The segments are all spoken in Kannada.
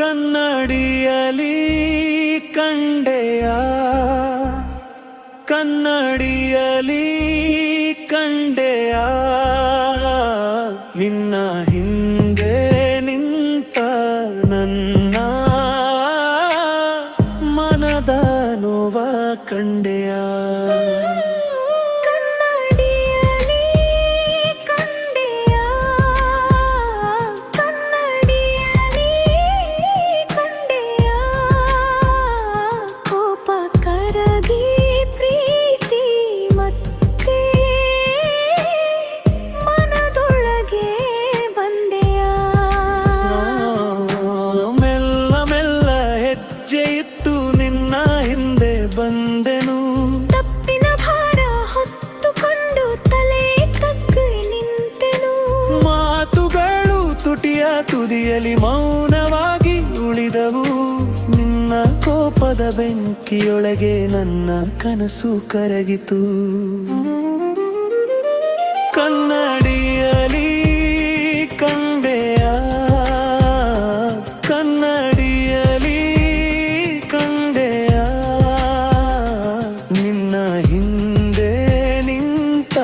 ಕನ್ನಡಿಯಲಿ ಕಂಡೆಯ ಕನ್ನಡಿಯಲಿ ಕಂಡೆಯ ನಿನ್ನ ಹಿಂದೆ ನಿಂತ ನನ್ನ ಮನದ ನೋವ ಕಂಡೆಯ ಬಂದೆನು ತಪ್ಪಿನ ಭಾರ ಹೊತ್ತುಕೊಂಡು ತಲೆ ತಗ್ಗಿ ನಿಂತೆನು. ಮಾತುಗಳು ತುಟಿಯ ತುದಿಯಲಿ ಮೌನವಾಗಿ ಉಳಿದವು. ನಿನ್ನ ಕೋಪದ ಬೆಂಕಿಯೊಳಗೆ ನನ್ನ ಕನಸು ಕರಗಿತು. ಕನ್ನಡಿಯಲಿ ಕಂಡೆಯ ಕನ್ನಡಿಯಲಿ ಕಂಡೆಯ ನಿನ್ನ ಹಿಂದೆ ನಿಂತ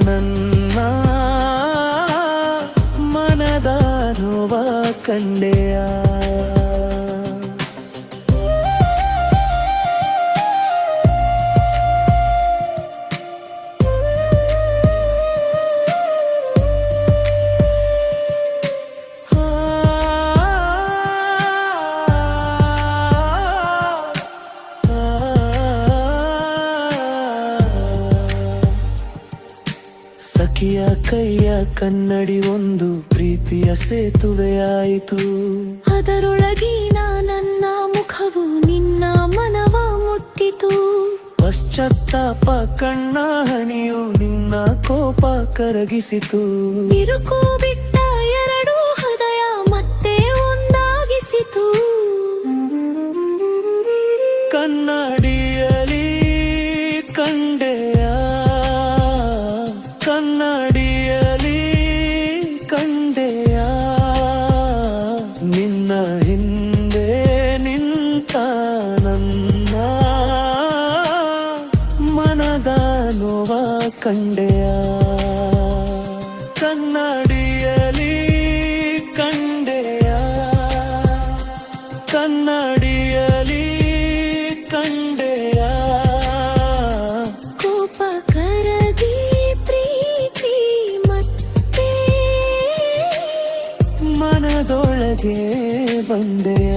ನನ್ನ ಮನದ ನೋವ ಕಂಡೆಯ. ಸಖಿಯ ಕೈಯ ಕನ್ನಡಿ ಒಂದು ಪ್ರೀತಿಯ ಸೇತುವೆಯಾಯಿತು. ಅದರೊಳಗಿನ ನನ್ನ ಮುಖವು ನಿನ್ನ ಮನವ ಮುಟ್ಟಿತು. ಪಶ್ಚಾತ್ತಾಪ ಕಣ್ಣ ಹನಿಯು ನಿನ್ನ ಕೋಪ ಕರಗಿಸಿತು. ಬಿರುಕು ಬಿಟ್ಟ ಎರಡು ಹೃದಯ ಮತ್ತೆ ಒಂದಾಗಿಸಿತು. ಕನ್ನಡಿಯಲಿ ಕಂಡೆಯ ಕನ್ನಡಿಯಲಿ ಕಂಡೆಯ ನಿನ್ನ ಹಿಂದೆ ನಿಂತ ನನ್ನ ಮನದ ನೋವ ಕಂಡೆಯ. ಕನ್ನಡಿಯಲಿ ಕಂಡೆಯ ಕನ್ನಡಿಯಲಿ ಕಂಡೆಯ ಕೋಪ ಕರಗಿ ಪ್ರೀತಿ ಮತ್ತೆ ಮನದೊಳಗೆ ಬಂದೆಯ.